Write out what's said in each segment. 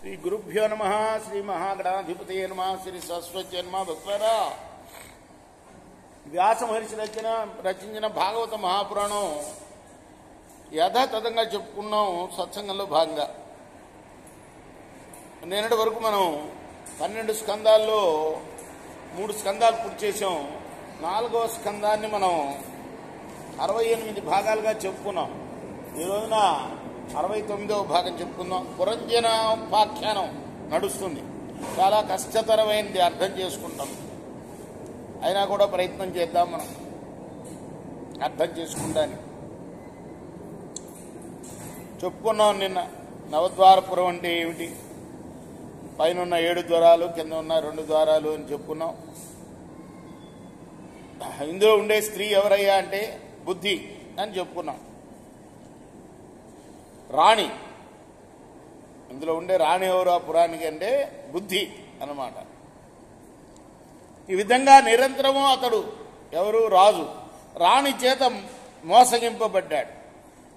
శ్రీ గురుభ్యో నమ. శ్రీ మహాగణాధిపతయ నమ. శ్రీ సరస్వతి నమ. భక్తులారా, వ్యాస మహర్షి రచించిన భాగవత మహాపురాణం యథాతథంగా చెప్పుకున్నాం సత్సంగంలో భాగంగా. నిన్నటి వరకు మనం 12 స్కందాల్లో 3 స్కందాలు పూర్తి చేసాం. 4వ స్కందాన్ని మనం 68 భాగాలుగా చెప్పుకున్నాం. ఈ రోజున 69వ భాగం చెప్పుకుందాం. పురంజనోపాఖ్యానం నడుస్తుంది. చాలా కష్టతరమైనది, అర్థం చేసుకుంటాం. అయినా కూడా ప్రయత్నం చేద్దాం మనం అర్థం చేసుకుంటానికి. చెప్పుకున్నాం నిన్న నవద్వారపురం అంటే ఏమిటి, పైన ఉన్న 7 ద్వారాలు, కింద ఉన్న 2 ద్వారాలు అని చెప్పుకున్నాం. ఇందులో ఉండే స్త్రీ ఎవరయ్యా అంటే బుద్ధి అని చెప్పుకున్నాం. రాణి, ఇందులో ఉండే రాణి ఎవరు ఆ పురానికి అంటే బుద్ధి అన్నమాట. ఈ విధంగా నిరంతరము అతడు ఎవరు, రాజు, రాణి చేత మోసగింపబడ్డాడు.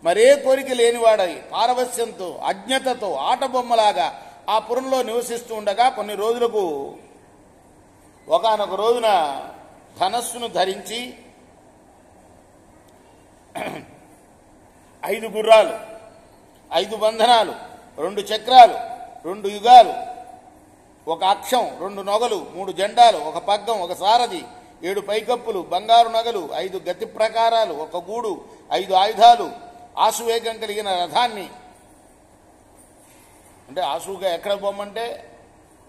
మరే కోరిక లేనివాడై పారవస్యంతో అజ్ఞతతో ఆటబొమ్మలాగా ఆ పురంలో నివసిస్తూ ఉండగా కొన్ని రోజులకు ఒకానొక రోజున ధనస్సును ధరించి 5 గుర్రాలు, 5 బంధనాలు, 2 చక్రాలు, 2 యుగాలు, 1 అక్షం, 2 నొగలు, 3 జెండాలు, 1 పగ్గం, 1 సారథి, 7 పైకప్పులు, బంగారు నగలు, 5 గతి ప్రకారాలు, 1 గూడు, 5 ఆయుధాలు, ఆశువేగం కలిగిన రథాన్ని, అంటే ఆశువుగా ఎక్కడ బొమ్మంటే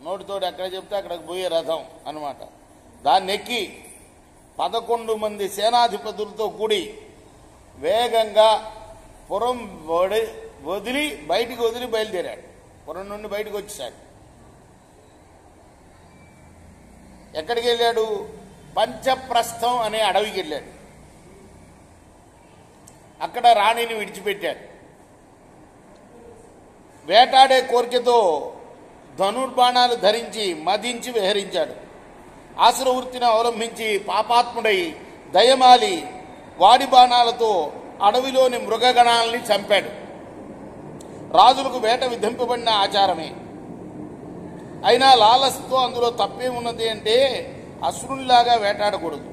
నోటితోటి ఎక్కడ చెప్తే అక్కడికి పోయే రథం అన్నమాట. దాన్ని ఎక్కి 11 మంది సేనాధిపతులతో కూడి వేగంగా పురం బయటికి వదిలి బయలుదేరాడు. పురం నుండి బయటకు వచ్చేసాడు. ఎక్కడికి వెళ్ళాడు? పంచప్రస్థం అనే అడవికి వెళ్ళాడు. అక్కడ రాణిని విడిచిపెట్టాడు. వేటాడే కోరికతో ధనుర్బాణాలు ధరించి మదించి విహరించాడు. ఆసురవృత్తిని అవలంబించి పాపాత్ముడై దయమాలి వాడి బాణాలతో అడవిలోని మృగగణాలని చంపాడు. రాజులకు వేట విధింపబడిన ఆచారమే. అయినా లాలస్తో అందులో తప్పేమున్నది అంటే అసురునిలాగా వేటాడకూడదు.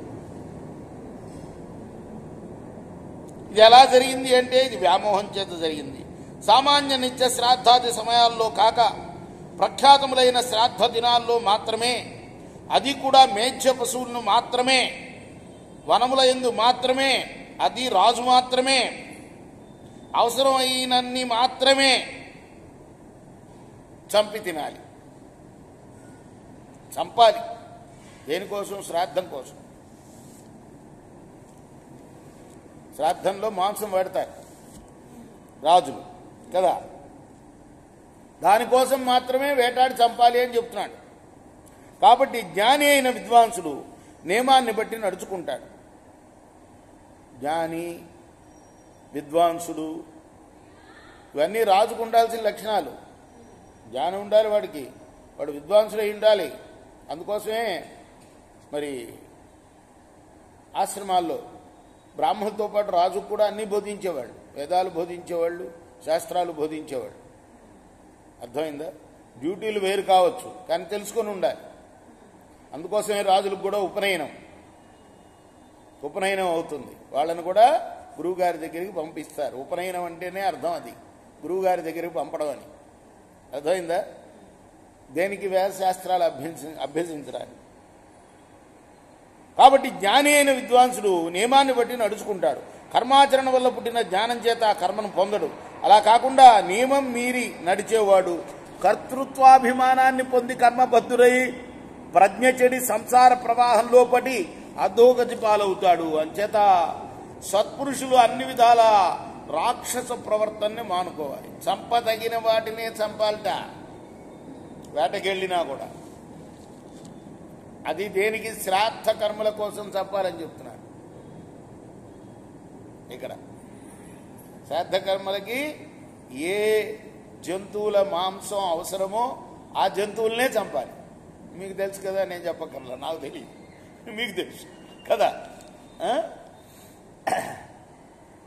ఇది ఎలా జరిగింది అంటే ఇది వ్యామోహం చేత జరిగింది. సామాన్య నిత్య శ్రాద్ధాది సమయాల్లో కాక ప్రఖ్యాతములైన శ్రాద్ధ దినాల్లో మాత్రమే, అది కూడా మేధ్య పశువులను మాత్రమే, వనముల యందు మాత్రమే, అది రాజు మాత్రమే, అవసరమైనన్ని మాత్రమే చంపి తినాలి. చంపాలి. దేనికోసం? శ్రాద్ధం కోసం. శ్రాద్ధంలో మాంసం పెడతారు రాజులు కదా, దానికోసం మాత్రమే వేటాడి చంపాలి అని చెప్తున్నాడు. కాబట్టి జ్ఞాని అయిన విద్వాంసుడు నియమాన్ని బట్టి నడుచుకుంటాడు. జ్ఞాని, విద్వాంసుడు ఇవన్నీ రాజుకు ఉండాల్సిన లక్షణాలు. జ్ఞానం ఉండాలి వాడికి, వాడు విద్వాంసుడై ఉండాలి. అందుకోసమే మరి ఆశ్రమాల్లో బ్రాహ్మణులతో పాటు రాజుకు కూడా అన్నీ బోధించేవాళ్ళు. వేదాలు బోధించేవాళ్ళు, శాస్త్రాలు బోధించేవాళ్ళు. అర్థమైందా? డ్యూటీలు వేరు కావచ్చు, కానీ తెలుసుకొని ఉండాలి. అందుకోసమే రాజులకు కూడా ఉపనయనం అవుతుంది. వాళ్ళని కూడా గురువుగారి దగ్గరికి పంపిస్తారు. ఉపనయనం అంటేనే అర్థం అది, గురువుగారి దగ్గరికి పంపడం అని. అర్థమైందా? దేనికి? వేదశాస్త్రాలు అభ్యసించడానికి. కాబట్టి జ్ఞాని అయిన విద్వాంసుడు నియమాన్ని బట్టి నడుచుకుంటాడు. కర్మాచరణ వల్ల పుట్టిన జ్ఞానం చేత ఆ కర్మను పొందడు. అలా కాకుండా నియమం మీరి నడిచేవాడు కర్తృత్వాభిమానాన్ని పొంది కర్మబద్ధుడై ప్రజ్ఞ చెడి సంసార ప్రవాహంలో పడి అధోగతి పాలవుతాడు. అంచేత సత్పురుషులు అన్ని విధాల రాక్షస ప్రవర్తనని మానుకోవాలి. చంపదగిన వాటినే చంపాలట, వేటకెళ్ళినా కూడా. అది దేనికి? శ్రాద్ధ కర్మల కోసం చంపాలని చెప్తున్నారు ఇక్కడ. శ్రాద్ధ కర్మలకి ఏ జంతువుల మాంసం అవసరమో ఆ జంతువులనే చంపాలి. మీకు తెలుసు కదా, నేను చెప్పక్కర్లా, నాకు తెలియదు, మీకు తెలుసు కదా.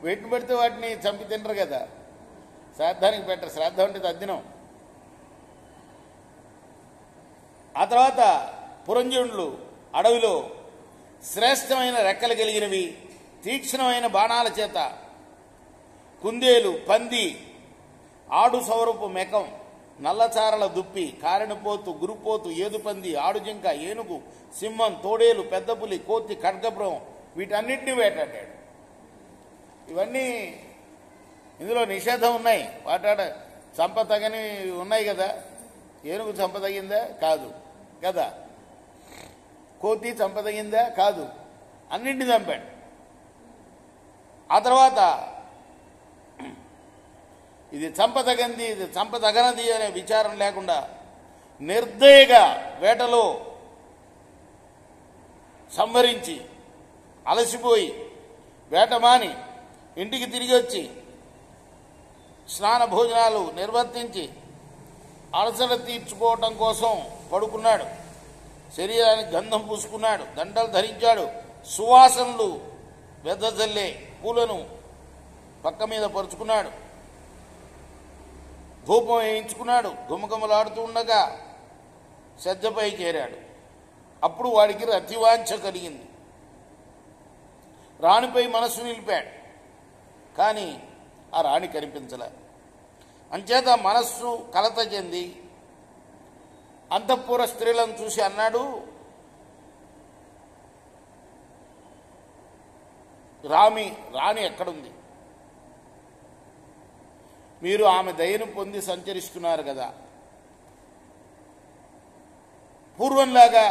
వేటిని పెడితే వాటిని చంపి తింటారు కదా, శ్రాద్ధానికి పెట్టరు. శ్రాద్ధం అంటే తద్దినం. ఆ తర్వాత పురంజనులు అడవిలో శ్రేష్టమైన రెక్కలు కలిగినవి తీక్ష్ణమైన బాణాల చేత కుందేలు, పంది, ఆడు సౌరపు మెకం, నల్లచారల దుప్పి, కారెనపోతు, గురుపోతు, ఏదుపంది, ఆడుజింక, ఏనుగు, సింహం, తోడేలు, పెద్దపులి, కోతి, ఖడ్గపురం వీటన్నిటిని వేటాడాడు. ఇవన్నీ ఇందులో నిషేధం ఉన్నాయి. చంపతగని ఉన్నాయి కదా. ఏనుగు చంపదగిందా? కాదు కదా. కోతి చంపదగిందా? కాదు. అన్నింటినీ చంపాడు. ఆ తర్వాత ఇది చంపదగంది, ఇది చంపదగనది అనే విచారం లేకుండా నిర్దయగా వేటలో సంహరించి అలసిపోయి వేటమాని ఇంటికి తిరిగి వచ్చి స్నాన భోజనాలు నిర్వర్తించి అలసట తీర్చుకోవటం కోసం పడుకున్నాడు. శరీరానికి గంధం పూసుకున్నాడు, దండలు ధరించాడు, సువాసనలు వెదజల్లే పూలను పక్క మీద పరుచుకున్నాడు, ధూపం వేయించుకున్నాడు. గుమగుమలాడుతూ ఉండగా సజ్జపై చేరాడు. అప్పుడు వాడికి రతివాంఛ కలిగింది. రాణిపై మనస్సు నిలిపాడు, కానీ ఆ రాణి కనిపించలే. అంచేత మనస్సు కలత చెంది అంతఃపుర స్త్రీలను చూసి అన్నాడు, రాణి ఎక్కడుంది? మీరు ఆమె దయను పొంది సంచరిస్తున్నారు కదా. పూర్వంలాగా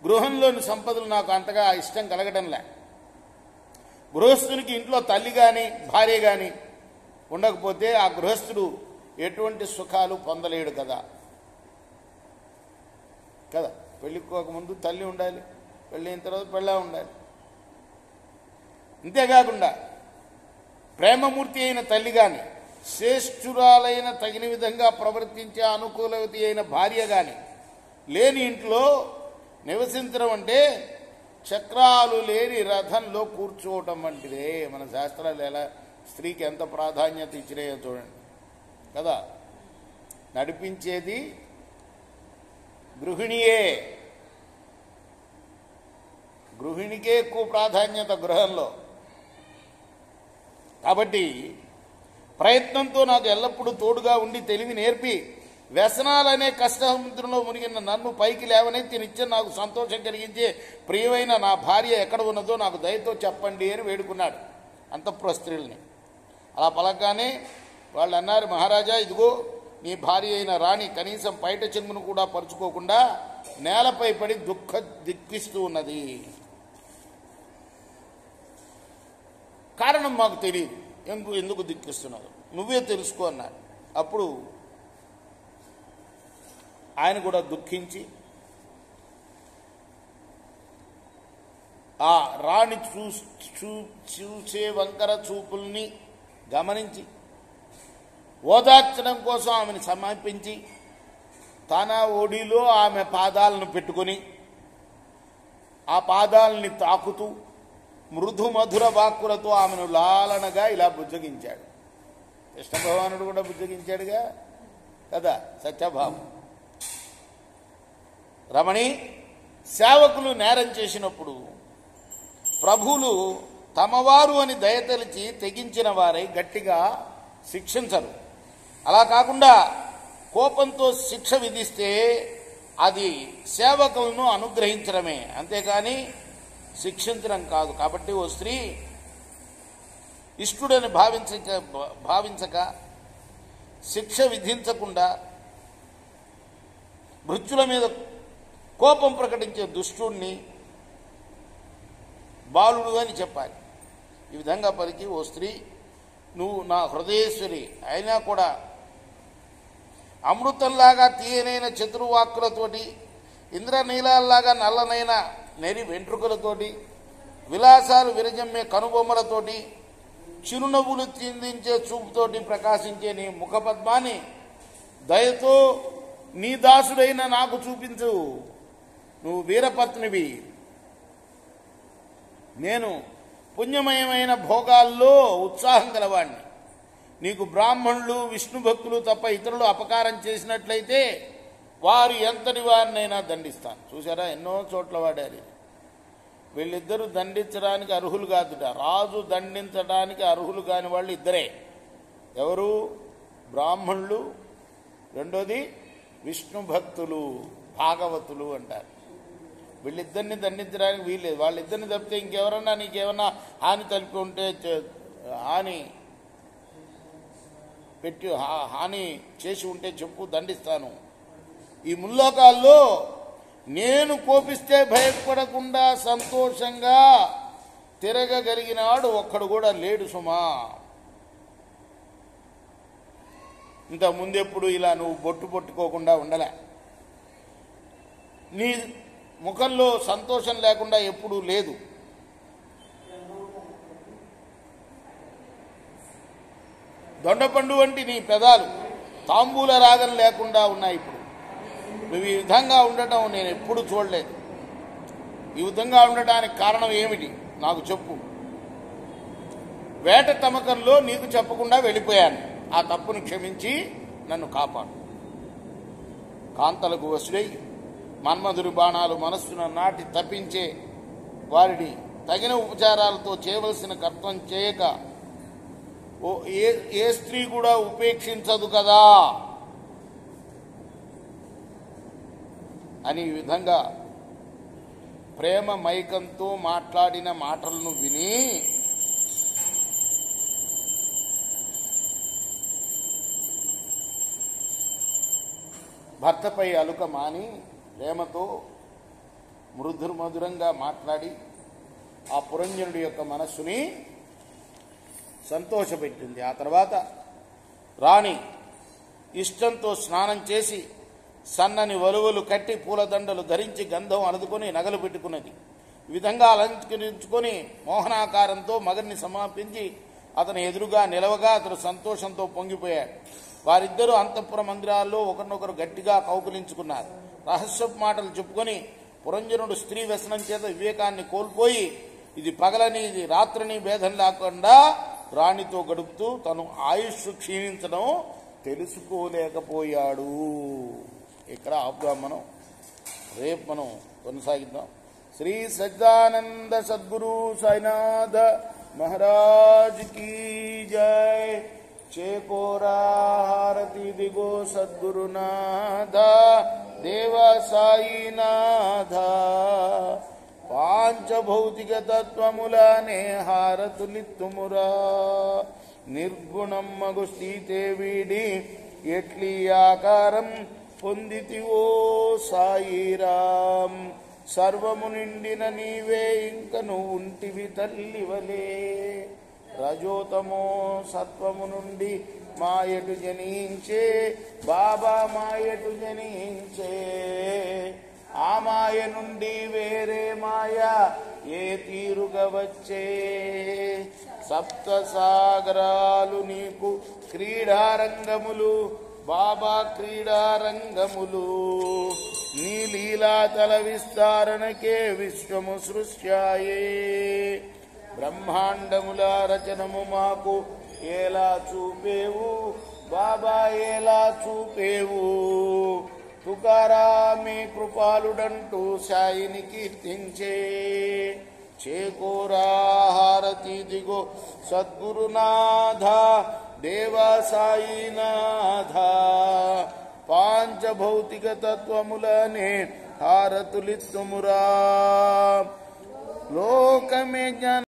గృహంలోని సంపదలు నాకు అంతగా ఇష్టం కలగడంలే. గృహస్థునికి ఇంట్లో తల్లి కానీ భార్య కానీ ఉండకపోతే ఆ గృహస్థుడు ఎటువంటి సుఖాలు పొందలేడు కదా. పెళ్ళికోకముందు తల్లి ఉండాలి, పెళ్ళైన తర్వాత పెళ్ళా ఉండాలి. అంతేకాకుండా ప్రేమమూర్తి అయిన తల్లి కానీ, శ్రేష్ఠురాలైన తగిన విధంగా ప్రవర్తించే అనుకూలవతి అయిన భార్య కానీ లేని ఇంట్లో నివసించడం అంటే చక్రాలు లేని రథంలో కూర్చోవటం వంటిదే. మన శాస్త్రాలు ఎలా స్త్రీకి ఎంత ప్రాధాన్యత ఇచ్చినాయో చూడండి కదా. నడిపించేది గృహిణియే. గృహిణికే ఎక్కువ ప్రాధాన్యత గృహంలో. కాబట్టి ప్రయత్నంతో నాకు ఎల్లప్పుడూ తోడుగా ఉండి తెలివి నేర్పి వ్యసనాలనే కష్టసముద్రంలో మునిగిన నన్ను పైకి లేవనెత్తి నిత్యం నాకు సంతోషం కలిగించే ప్రియమైన నా భార్య ఎక్కడ ఉన్నదో నాకు దయతో చెప్పండి అని వేడుకున్నాడు అంతఃపుర స్త్రీల్ని. అలా పలకగానే వాళ్ళు అన్నారు, మహారాజా ఇదిగో నీ భార్య అయిన రాణి కనీసం పైట చెంగును కూడా పరుచుకోకుండా నేలపై పడి దిక్కిస్తూ ఉన్నది. కారణం మాకు తెలియదు, ఎందుకు దిక్కిస్తున్నారు, నువ్వే తెలుసుకో అన్నారు. అప్పుడు ఆయన కూడా దుఃఖించి ఆ రాణి చూసే వంకర చూపుల్ని గమనించి ఓదార్చడం కోసం ఆమెను సమీపించి తన ఒడిలో ఆమె పాదాలను పెట్టుకొని ఆ పాదాలని తాకుతూ మృదు మధుర వాక్కులతో ఆమెను లాలనగా ఇలా బుజ్జగించాడు. కృష్ణ భగవానుడు కూడా బుజ్జగించాడుగా కదా. సత్యభావం. రమణి, సేవకులు నేరం చేసినప్పుడు ప్రభువులు తమవారు అని దయతలిచి తెగించిన వారై గట్టిగా శిక్షించరు. అలా కాకుండా కోపంతో శిక్ష విధిస్తే అది సేవకులను అనుగ్రహించడమే, అంతేకాని శిక్షించడం కాదు. కాబట్టి ఓ స్త్రీ ఇష్టుడని భావించక శిక్ష విధించకుండా మృత్యుల మీద కోపం ప్రకటించే దుష్టుణ్ణి బాలుడు అని చెప్పాలి. ఈ విధంగా పలికి, ఓ స్త్రీ నువ్వు నా హృదయేశ్వరి అయినా కూడా అమృతంలాగా తీయనైన చతుర్వాక్కులతోటి, ఇంద్రనీలాల్లాగా నల్లనైన నెరి వెంట్రుకలతోటి, విలాసాలు విరజమ్మే కనుబొమ్మలతోటి, చిరునవ్వులు చిందించే చూపుతోటి ప్రకాశించే నీ ముఖపద్మాన్ని దయతో నీ దాసుడైన నాకు చూపించు. నువ్వు వీరపత్నివి. నేను పుణ్యమయమైన భోగాల్లో ఉత్సాహం గలవాణ్ణి. నీకు బ్రాహ్మణులు విష్ణు భక్తులు తప్ప ఇతరులు అపకారం చేసినట్లయితే వారు ఎంతటి వారినైనా దండిస్తాను. చూసారా, ఎన్నో చోట్ల వాడారు. వీళ్ళిద్దరూ దండించడానికి అర్హులు కాదుట. రాజు దండించడానికి అర్హులు కాని వాళ్ళు ఇద్దరే. ఎవరు? బ్రాహ్మణులు, రెండోది విష్ణు భక్తులు, భాగవతులు అంటారు. వీళ్ళిద్దరిని దండించడానికి వీల్లేదు. వాళ్ళిద్దరిని తప్పితే ఇంకెవరన్నా నీకేమన్నా హాని తలిపి ఉంటే, హాని పెట్టి హాని చేసి ఉంటే చెప్పు, దండిస్తాను. ఈ ముల్లోకాల్లో నేను కోపిస్తే భయపడకుండా సంతోషంగా తిరగగలిగినాడు ఒక్కడు కూడా లేడు సుమా. ఇంత ముందెప్పుడు ఇలా నువ్వు బొట్టు పట్టుకోకుండా ఉండలే. నీ ముఖంలో సంతోషం లేకుండా ఎప్పుడూ లేదు. దొండపండు వంటి నీ పెదాలు తాంబూల రాగం లేకుండా ఉన్నాయి. ఇప్పుడు నువ్వు ఈ విధంగా ఉండటం నేను ఎప్పుడు చూడలేదు. ఈ విధంగా ఉండటానికి కారణం ఏమిటి నాకు చెప్పు. వేట తమకంలో నీకు చెప్పకుండా వెళ్ళిపోయాను. ఆ తప్పును క్షమించి నన్ను కాపాడు. కాంతలకు వసుడై మన్మధుడి బాణాలు మనస్సును నాటి తప్పించే వారిని తగిన ఉపచారాలతో చేయవలసిన కర్తవ్యం చేయక ఏ స్త్రీ కూడా ఉపేక్షించదు కదా అని ఈ విధంగా ప్రేమ మైకంతో మాట్లాడిన మాటలను విని భర్తపై అలుక మాని ప్రేమతో మధురంగా మాట్లాడి ఆ పురంజనుడి యొక్క మనస్సుని సంతోషపెట్టింది. ఆ తర్వాత రాణి ఇష్టంతో స్నానం చేసి సన్నని వలువలు కట్టి పూలదండలు ధరించి గంధం అలుదుకొని నగలు పెట్టుకున్నది. ఈ విధంగా అలంకరించుకొని మోహనాకారంతో మగన్ని సమాపించి అతని ఎదురుగా నిలవగా అతడు సంతోషంతో పొంగిపోయాడు. వారిద్దరూ అంతఃపుర మందిరాల్లో ఒకరినొకరు గట్టిగా కౌగులించుకున్నారు. రహస్యపు మాటలు చెప్పుకొని పురంజనుడు స్త్రీ వ్యసనం చేత వివేకాన్ని కోల్పోయి ఇది పగలని ఇది రాత్రిని భేదం లేకుండా రాణితో గడుపుతూ తను ఆయుష్ క్షీణించడం తెలుసుకోలేకపోయాడు. ఇక్కడ ఆపుదాం. రేపు మనం కొనసాగిద్దాం. శ్రీ సజ్జానంద సద్గురు సాయినాథ మహారాజ్ కీ జై. చేకోరా హారతి దిగో సద్గురునాథ దేవ సాయినాథ. పాంచభౌతిక తత్వములనే హారతులిత్తుమురా. నిర్గుణం మగు స్థితే వీడి ఎట్లి ఆకారం పొందితివో సాయిరాం. సర్వము నిండిన నీవే ఇంకను ఉంటివి తల్లివలే. రజోతమో సత్వము నుండి మాయటు జనించే బాబా మాయటు జనించే. ఆ మాయ నుండి వేరే మాయ ఏ తీరుగా వచ్చే. సప్త సాగరాలు నీకు క్రీడారంగములు బాబా క్రీడారంగములు. నీ లీలాతల విస్తారణకే విశ్వము సృష్ట్యాయే. బ్రహ్మాండముల రచనము మాకు ఎలా చూపేవు బాబా ఎలా చూపేవు. తుకారామే కృపాలుడంటూ సాయిని కీర్తించే. చేకోరా హారతి దిగో సద్గురునాథ దేవా సాయినాథ. పాంచభౌతిక తత్వములనే హారతులిత్తుమురా. లోకమే జ్ఞాన